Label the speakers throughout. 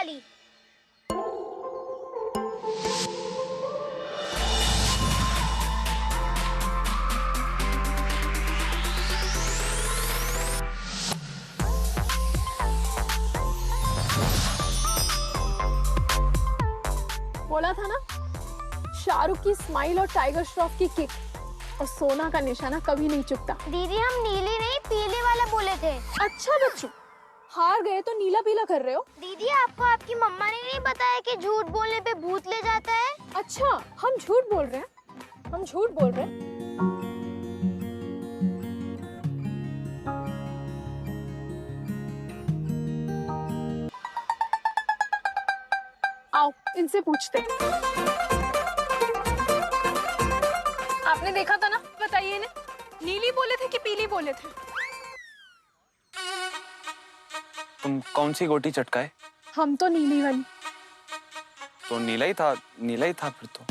Speaker 1: वाली।
Speaker 2: बोला था ना, शाहरुख की स्माइल और टाइगर श्रॉफ की किक और सोना का निशाना कभी नहीं चुकता।
Speaker 1: दीदी हम नीली नहीं पीली वाला बोले थे।
Speaker 2: अच्छा बच्चों, हार गए तो नीला पीला कर रहे हो।
Speaker 1: दीदी आपको आपकी मम्मा ने नहीं बताया कि झूठ बोलने पे भूत ले जाता है?
Speaker 2: अच्छा, हम झूठ बोल रहे हैं, हम झूठ बोल रहे हैं। आओ इनसे पूछते हैं। आपने देखा था ना, बताइए इन्हें, नीली बोले थे कि पीली बोले थे?
Speaker 3: तुम कौन सी गोटी चटकाए?
Speaker 2: हम तो नीली वाली।
Speaker 3: तो नीला ही था, नीला ही था फिर तो।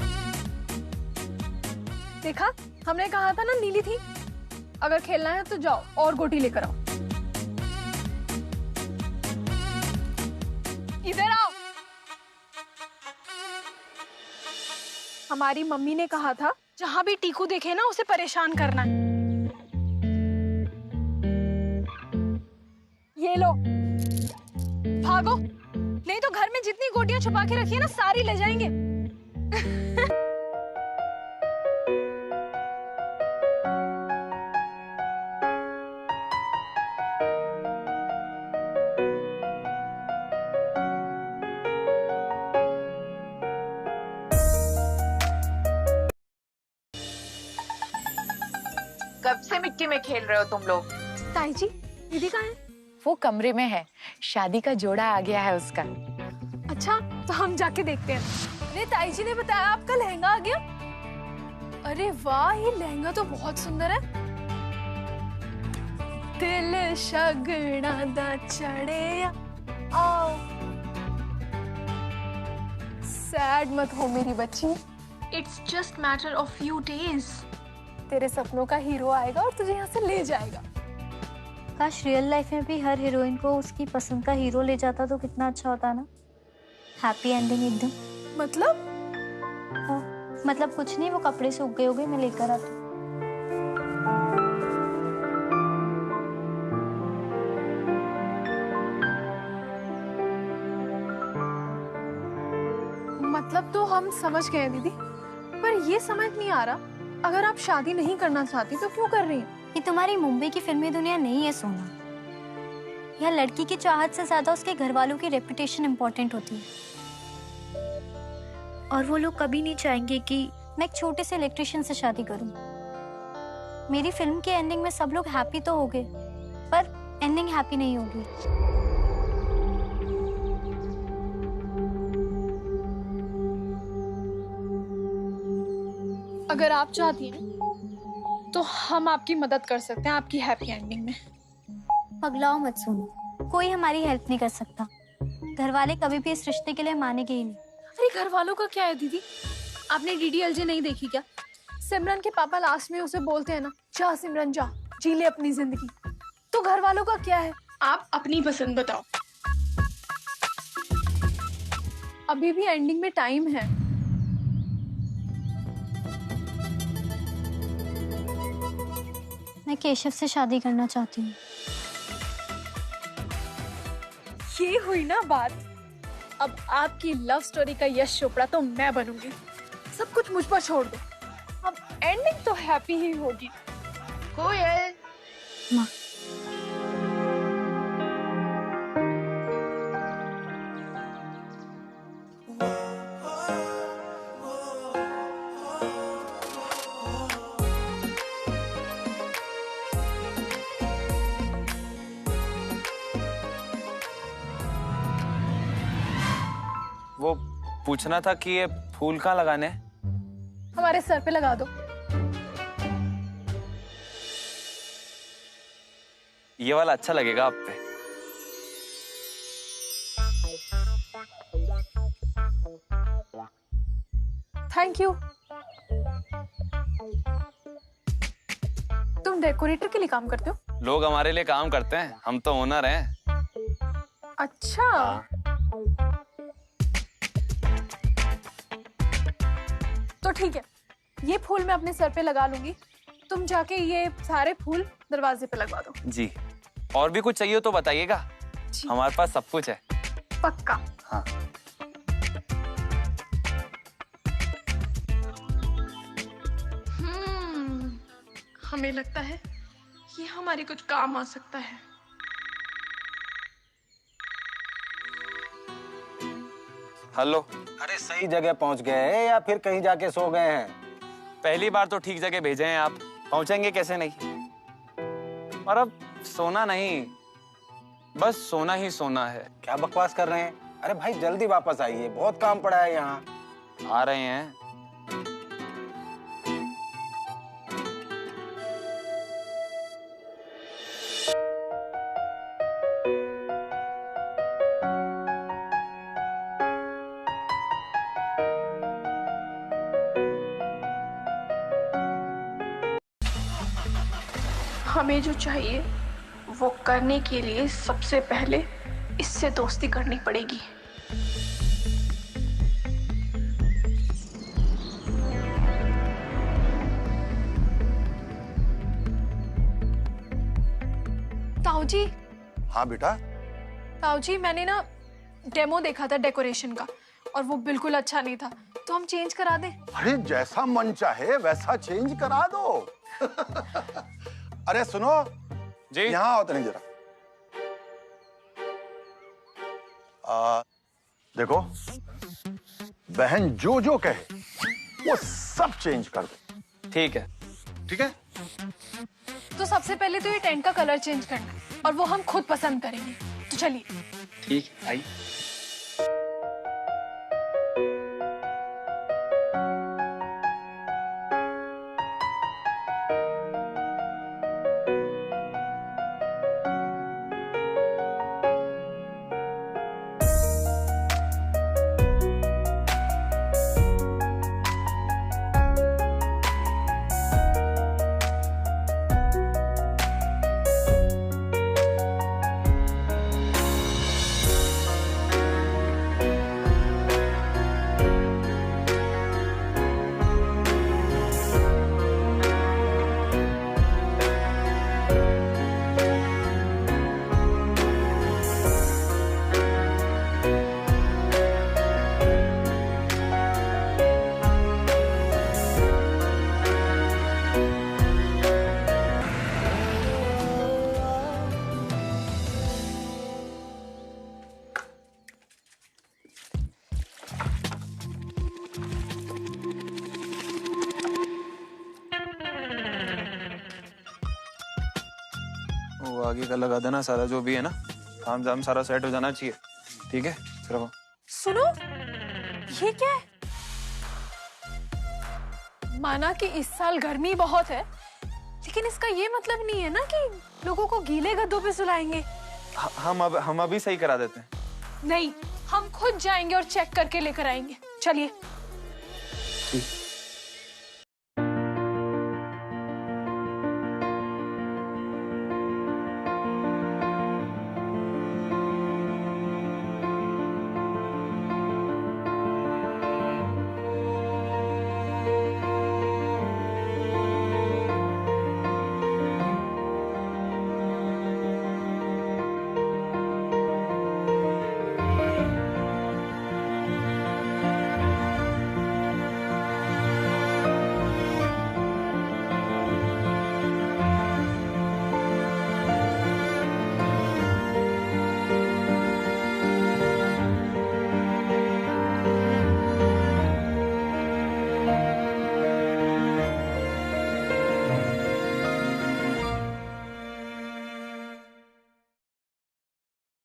Speaker 2: देखा, हमने कहा था ना नीली थी। अगर खेलना है तो जाओ और गोटी लेकर आओ। इधर आओ। हमारी मम्मी ने कहा था जहां भी टीकू देखे ना उसे परेशान करना है। ये लो, भागो, नहीं तो घर में जितनी गोटियां छुपा के रखी है ना सारी ले जाएंगे।
Speaker 4: कब से मिट्टी में खेल रहे हो तुम लोग?
Speaker 2: ताई जी, दीदी कहाँ है?
Speaker 4: वो कमरे में है, शादी का जोड़ा आ गया है उसका।
Speaker 2: अच्छा, तो हम जाके देखते हैं। अरे ताई जी ने बताया आपका लहंगा आ गया। अरे वाह, ये लहंगा तो बहुत सुंदर है। दिल शगना दा चढ़े आओ। सैड मत हो मेरी बच्ची, it's just matter of few days. तेरे सपनों का हीरो आएगा और तुझे यहाँ से ले जाएगा।
Speaker 5: काश रियल लाइफ में भी हर हीरोइन को उसकी पसंद का हीरो ले जाता तो कितना अच्छा होता ना। हैप्पी एंडिंग एकदम।
Speaker 2: मतलब?
Speaker 5: मतलब कुछ नहीं, वो कपड़े सूख गए होंगे, मैं लेकर आती हूँ।
Speaker 2: मतलब तो हम समझ गए दीदी, पर ये समझ नहीं आ रहा, अगर आप शादी नहीं करना चाहती तो क्यों कर रही हैं?
Speaker 5: ये तुम्हारी मुंबई की फिल्मी दुनिया नहीं है सोना। यह लड़की की चाहत से ज्यादा उसके घर वालों की रेपुटेशन इम्पोर्टेंट होती है। और वो लोग कभी नहीं चाहेंगे कि मैं एक छोटे से इलेक्ट्रिशियन से शादी करूं। मेरी फिल्म के एंडिंग में सब लोग हैप्पी तो हो गए, पर एंडिंग हैप्पी नहीं होगी।
Speaker 2: अगर आप चाहती हैं तो हम आपकी मदद कर सकते हैं आपकी हैप्पी एंडिंग में।
Speaker 5: पगलाओ मत सोनू, कोई हमारी हेल्प नहीं कर सकता। घर वाले कभी भी इस रिश्ते के लिए मानेंगे ही नहीं।
Speaker 2: अरे घर वालों का क्या है दीदी, आपने डीडीएलजे नहीं देखी क्या? सिमरन के पापा लास्ट में उसे बोलते हैं ना, जा सिमरन जा, जी ले अपनी जिंदगी। तो घर वालों का क्या है? आप अपनी पसंद बताओ। अभी भी एंडिंग में टाइम है।
Speaker 5: मैं केशव से शादी करना चाहती हूँ।
Speaker 2: ये हुई ना बात। अब आपकी लव स्टोरी का यश चोपड़ा तो मैं बनूंगी। सब कुछ मुझ पर छोड़ दो। अब एंडिंग तो हैप्पी ही होगी।
Speaker 4: कोयल,
Speaker 5: माँ,
Speaker 3: वो पूछना था कि ये फूल कहाँ लगाने हैं?
Speaker 2: हमारे सर पे लगा दो।
Speaker 3: ये वाला अच्छा लगेगा आप पे।
Speaker 2: Thank you. तुम डेकोरेटर के लिए काम करते हो?
Speaker 3: लोग हमारे लिए काम करते हैं, हम तो ओनर हैं।
Speaker 2: अच्छा। तो ठीक है, ये फूल मैं अपने सर पे लगा लूंगी, तुम जाके ये सारे फूल दरवाजे पे लगवा दो।
Speaker 3: जी, और भी कुछ चाहिए तो बताइएगा, हमारे पास सब कुछ है।
Speaker 2: पक्का।
Speaker 3: हाँ।
Speaker 2: हमें लगता है ये हमारे कुछ काम आ सकता है।
Speaker 3: हेलो।
Speaker 6: अरे सही जगह पहुंच गए हैं या फिर कहीं जाके सो गए हैं?
Speaker 3: पहली बार तो ठीक जगह भेजे हैं आप, पहुंचेंगे कैसे नहीं। और अब सोना नहीं, बस सोना ही सोना है।
Speaker 6: क्या बकवास कर रहे हैं? अरे भाई जल्दी वापस आइए, बहुत काम पड़ा है यहाँ।
Speaker 3: आ रहे हैं।
Speaker 2: हमें जो चाहिए वो करने के लिए सबसे पहले इससे दोस्ती करनी पड़ेगी। ताऊ जी।
Speaker 7: हाँ बेटा।
Speaker 2: ताऊ जी, मैंने ना डेमो देखा था डेकोरेशन का और वो बिल्कुल अच्छा नहीं था, तो हम चेंज करा दें?
Speaker 7: अरे जैसा मन चाहे वैसा चेंज करा दो। अरे सुनो
Speaker 3: जी।
Speaker 7: यहाँ आओ तनी जरा। देखो, बहन जो जो कहे वो सब चेंज कर दो।
Speaker 3: ठीक है।
Speaker 7: ठीक है?
Speaker 2: तो सबसे पहले तो ये टेंट का कलर चेंज करना है और वो हम खुद पसंद करेंगे, तो चलिए।
Speaker 3: ठीक है, आइए। वो आगे का लगा देना सारा, जो भी है ना, काम जाम सारा सेट हो जाना चाहिए। ठीक है, चलो।
Speaker 2: सुनो, ये क्या है? माना कि इस साल गर्मी बहुत है, लेकिन इसका ये मतलब नहीं है ना कि लोगों को गीले गद्दों पे सुलाएंगे।
Speaker 3: हम अभी सही करा देते हैं।
Speaker 2: नहीं, हम खुद जाएंगे और चेक करके लेकर आएंगे। चलिए।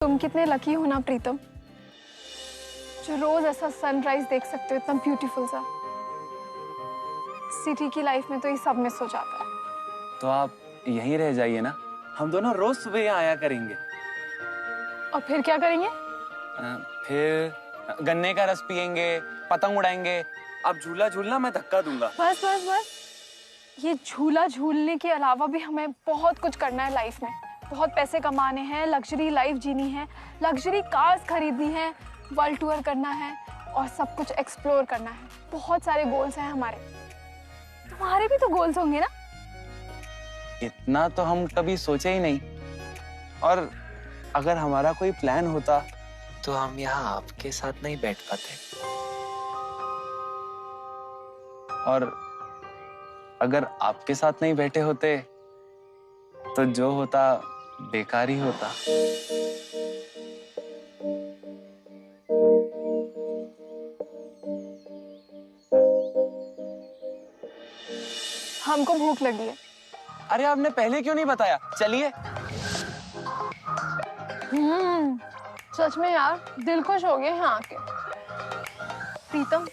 Speaker 2: तुम कितने लकी हो ना प्रीतम, जो रोज ऐसा सनराइज देख सकते हो, इतना ब्यूटीफुल सा। सिटी की लाइफ में तो ये सब मिस हो जाता है।
Speaker 3: तो आप यहीं रह जाइए ना, हम दोनों रोज सुबह यहाँ आया करेंगे।
Speaker 2: और फिर क्या करेंगे?
Speaker 3: फिर गन्ने का रस पियेंगे, पतंग उड़ाएंगे। आप झूला झूलना, मैं धक्का दूंगा।
Speaker 2: बस बस बस, ये झूला झूलने के अलावा भी हमें बहुत कुछ करना है लाइफ में। बहुत पैसे कमाने हैं, लग्जरी लाइफ जीनी है, लग्जरी कार्स खरीदनी है, वर्ल्ड टूर करना है और सब कुछ एक्सप्लोर करना है। बहुत सारे गोल्स हैं हमारे। तुम्हारे भी तो गोल्स होंगे ना?
Speaker 3: इतना तो हम कभी सोचे ही नहीं, और अगर हमारा कोई प्लान होता तो हम यहाँ आपके साथ नहीं बैठ पाते, और अगर आपके साथ नहीं बैठे होते तो जो होता बेकार ही होता।
Speaker 2: हमको भूख लगी है।
Speaker 3: अरे आपने पहले क्यों नहीं बताया? चलिए।
Speaker 2: सच में यार दिल खुश हो गया यहाँ आके। प्रीतम,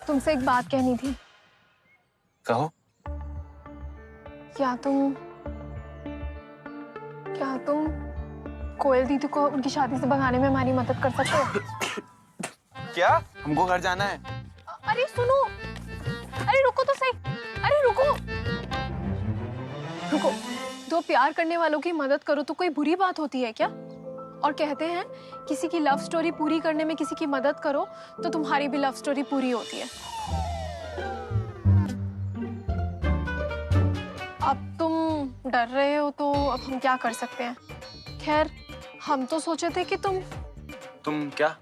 Speaker 2: तुमसे एक बात कहनी थी।
Speaker 3: कहो।
Speaker 2: क्या तुम कोयल दीदी को उनकी शादी से भगाने में हमारी मदद कर सकते हो?
Speaker 3: क्या? हमको घर जाना है।
Speaker 2: अरे सुनो, अरे रुको तो सही, अरे रुको। दो प्यार करने वालों की मदद करो तो कोई बुरी बात होती है क्या? और कहते हैं किसी की लव स्टोरी पूरी करने में किसी की मदद करो तो तुम्हारी भी लव स्टोरी पूरी होती है। अब तुम डर रहे हो तो अब हम क्या कर सकते हैं? खैर, हम तो सोचे थे कि
Speaker 3: तुम क्या?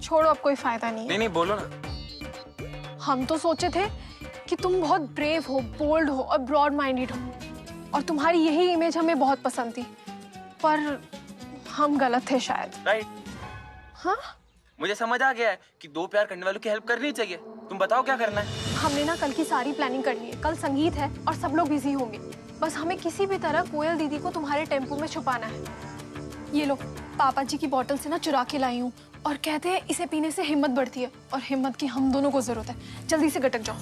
Speaker 2: छोड़ो, अब कोई फायदा नहीं है।
Speaker 3: नहीं बोलो ना।
Speaker 2: हम तो सोचे थे कि तुम बहुत ब्रेव हो, बोल्ड हो और ब्रॉड माइंडेड हो, और तुम्हारी यही इमेज हमें बहुत पसंद थी, पर हम गलत थे शायद।
Speaker 3: राइट।
Speaker 2: हाँ,
Speaker 3: मुझे समझ आ गया है कि दो प्यार करने वालों की हेल्प करनी चाहिए। तुम बताओ क्या करना है?
Speaker 2: हमने ना कल की सारी प्लानिंग कर ली है। कल संगीत है और सब लोग बिजी होंगे। बस हमें किसी भी तरह कोयल दीदी को तुम्हारे टेम्पो में छुपाना है। ये लो, पापा जी की बोतल से ना चुरा के लाई हूँ, और कहते हैं इसे पीने से हिम्मत बढ़ती है, और हिम्मत की हम दोनों को जरूरत है। जल्दी से गटक जाओ।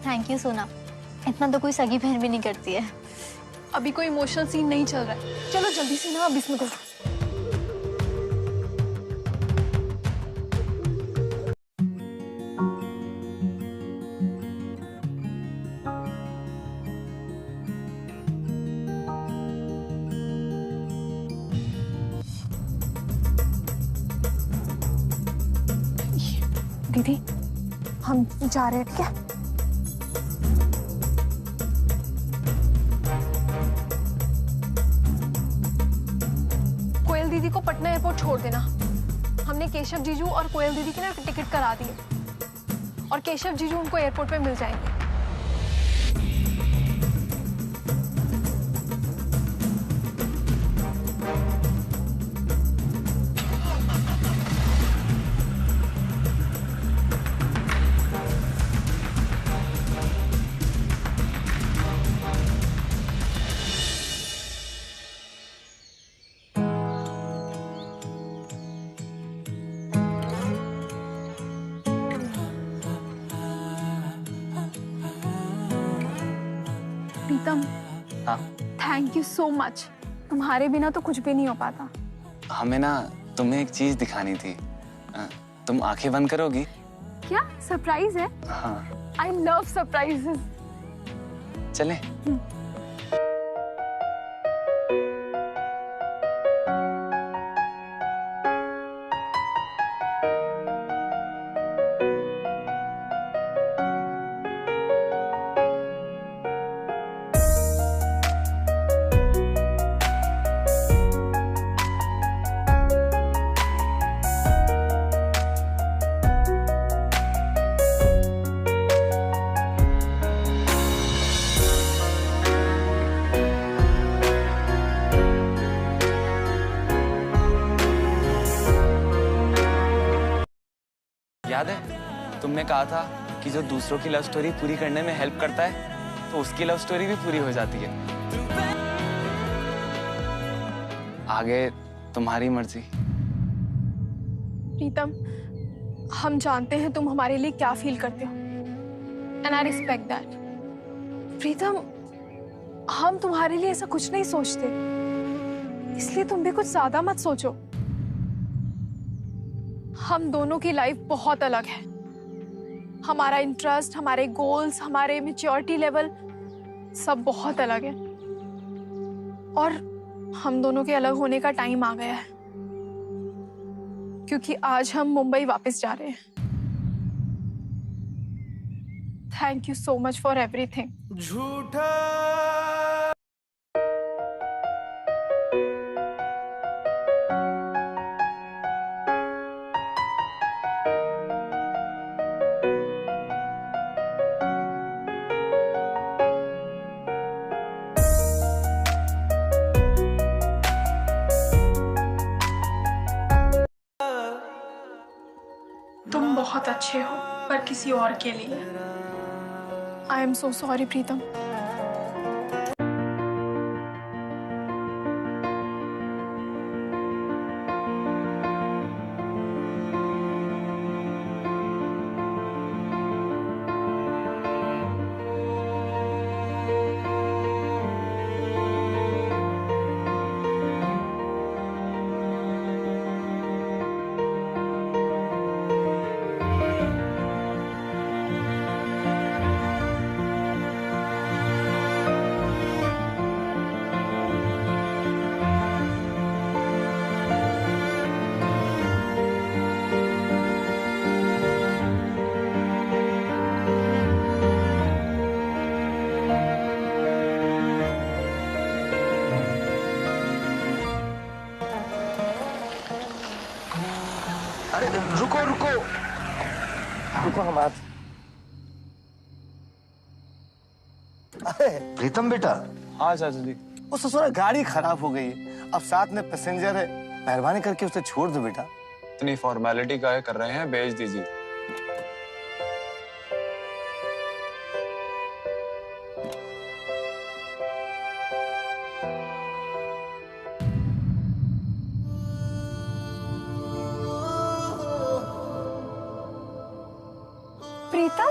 Speaker 5: थैंक यू सोना, इतना तो कोई सगी बहन भी नहीं करती है।
Speaker 2: अभी कोई इमोशनल सीन नहीं चल रहा है। चलो जल्दी से ना अब इसमें घुसो। दीदी, हम जा रहे हैं, ठीक है? कोयल दीदी को पटना एयरपोर्ट छोड़ देना। हमने केशव जीजू और कोयल दीदी की ना टिकट करा दी है, और केशव जीजू उनको एयरपोर्ट पे मिल जाएंगे। प्रीतम,
Speaker 3: हाँ?
Speaker 2: Thank you so much. तुम्हारे बिना तो कुछ भी नहीं हो पाता।
Speaker 3: हमें ना तुम्हें एक चीज दिखानी थी। तुम आंखें बंद करोगी?
Speaker 2: क्या सरप्राइज है?
Speaker 3: हाँ।
Speaker 2: I love surprises.
Speaker 3: चलें? याद है तुमने कहा था कि जो दूसरों की लव स्टोरी पूरी करने में हेल्प करता है तो उसकी लव स्टोरी भी पूरी हो जाती है। आगे तुम्हारी मर्जी।
Speaker 2: प्रीतम, हम जानते हैं तुम हमारे लिए क्या फील करते हो, एंड आई रिस्पेक्ट दैट। प्रीतम, हम तुम्हारे लिए ऐसा कुछ नहीं सोचते, इसलिए तुम भी कुछ ज्यादा मत सोचो। हम दोनों की लाइफ बहुत अलग है। हमारा इंटरेस्ट, हमारे गोल्स, हमारे मैच्योरिटी लेवल सब बहुत अलग है। और हम दोनों के अलग होने का टाइम आ गया है, क्योंकि आज हम मुंबई वापस जा रहे हैं। Thank you so much for everything. तुम बहुत अच्छे हो, पर किसी और के लिए। आई एम सो सॉरी प्रीतम।
Speaker 6: अरे रुको रुको रुको, हम आज। अरे प्रीतम बेटा।
Speaker 3: हाँ चाचा जी।
Speaker 6: वो ससुरा गाड़ी खराब हो गई, अब साथ में पैसेंजर है, मेहरबानी करके उसे छोड़ दो बेटा।
Speaker 3: इतनी फॉर्मेलिटी काहे कर रहे हैं, भेज दीजिए।
Speaker 2: प्रीतम,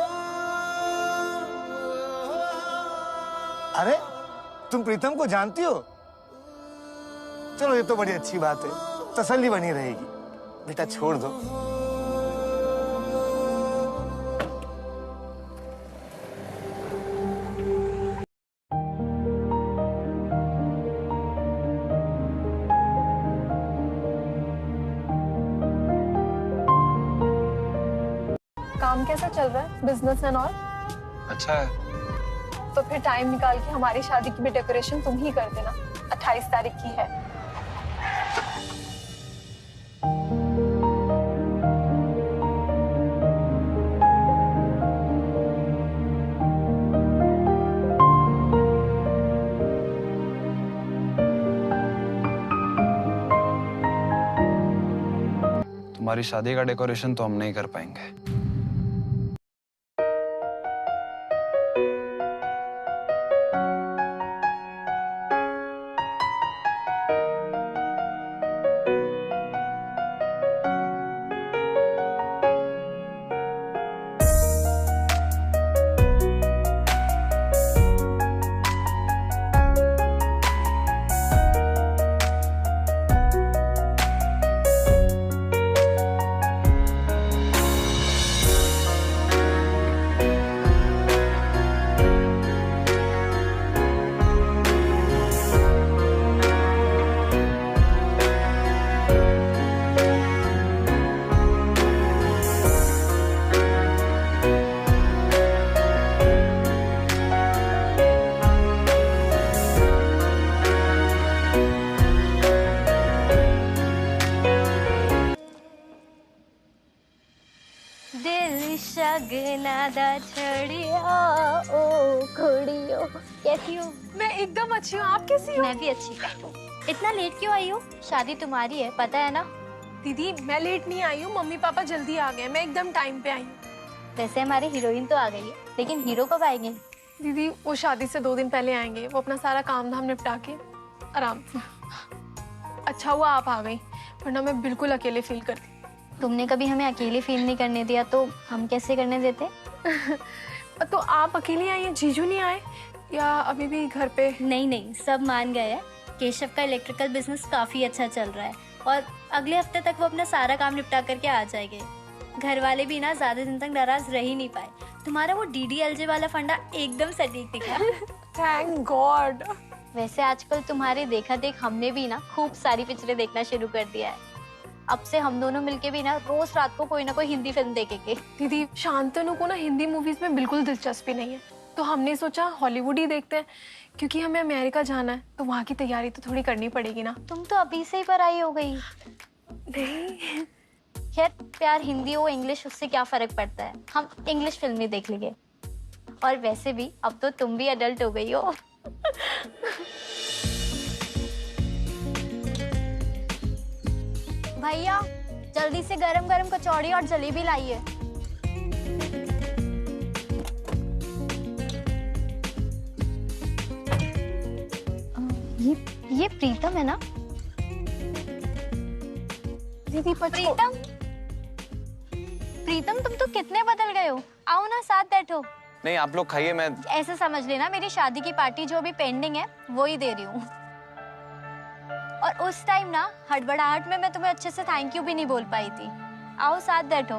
Speaker 6: अरे तुम प्रीतम को जानती हो? चलो ये तो बड़ी अच्छी बात है, तसल्ली बनी रहेगी। बेटा छोड़ दो।
Speaker 2: काम कैसा चल रहा है, बिजनेस एंड ऑल?
Speaker 3: अच्छा है।
Speaker 2: तो फिर टाइम निकाल के हमारी शादी की भी डेकोरेशन तुम ही कर देना। 28 तारीख की है।
Speaker 3: तुम्हारी शादी का डेकोरेशन तो हम नहीं कर पाएंगे।
Speaker 5: शगनादा छड़िया ओ घोड़ियो। कैसी हो?
Speaker 2: मैं एकदम अच्छी हूँ, आप कैसी हो?
Speaker 5: मैं भी अच्छी। इतना लेट क्यों आई हो? शादी तुम्हारी है, पता है ना?
Speaker 2: दीदी मैं लेट नहीं आई हूँ, मम्मी पापा जल्दी आ गए, मैं एकदम टाइम पे आई हूँ।
Speaker 5: वैसे हमारी हीरोइन तो आ गई है, लेकिन हीरो कब आएंगे?
Speaker 2: दीदी वो शादी से 2 दिन पहले आएंगे, वो अपना सारा काम धाम निपटा के आराम से। अच्छा हुआ आप आ गई, वरना मैं बिल्कुल अकेले फील करती।
Speaker 5: तुमने कभी हमें अकेले फील नहीं करने दिया, तो हम कैसे करने देते?
Speaker 2: तो आप अकेली आई हैं, जीजू नहीं आए या अभी भी घर पे?
Speaker 5: नहीं नहीं, सब मान गए हैं। केशव का इलेक्ट्रिकल बिजनेस काफी अच्छा चल रहा है और अगले हफ्ते तक वो अपना सारा काम निपटा करके आ जाएंगे। घर वाले भी ना ज्यादा दिन तक नाराज रह ही नहीं पाए। तुम्हारा वो DDLJ वाला फंडा एकदम सटीक दिखा।
Speaker 2: Thank God.
Speaker 5: वैसे आजकल तुम्हारे देखा देख हमने भी ना खूब सारी पिक्चरें देखना शुरू कर दिया है। अब से हम दोनों मिलके भी ना रोज रात को कोई ना कोई हिंदी फिल्म देखेंगे।
Speaker 2: दीदी शांतनु को ना हिंदी मूवीज में बिल्कुल दिलचस्पी नहीं है, तो हमने सोचा हॉलीवुड ही देखते हैं, क्योंकि हमें अमेरिका जाना है तो वहाँ की तैयारी तो थोड़ी करनी पड़ेगी ना।
Speaker 5: तुम तो अभी से ही पढ़ाई हो गई।
Speaker 2: नहीं
Speaker 5: खैर प्यार हिंदी हो इंग्लिश उससे क्या फर्क पड़ता है, हम इंग्लिश फिल्म ही देख लेंगे। और वैसे भी अब तो तुम भी अडल्ट हो गई हो। भैया जल्दी से गरम गरम कचौड़ी और जलेबी लाइए। ये प्रीतम है ना?
Speaker 2: दीदी
Speaker 5: प्रीतम प्रीतम तुम तो कितने बदल गए हो। आओ ना साथ बैठो।
Speaker 3: नहीं आप लोग खाइए, मैं
Speaker 5: ऐसे समझ लेना मेरी शादी की पार्टी जो भी पेंडिंग है वो ही दे रही हूँ। और उस टाइम ना हड़बड़ाहट में मैं तुम्हें अच्छे से थैंक यू भी नहीं बोल पाई थी। आओ साथ बैठो।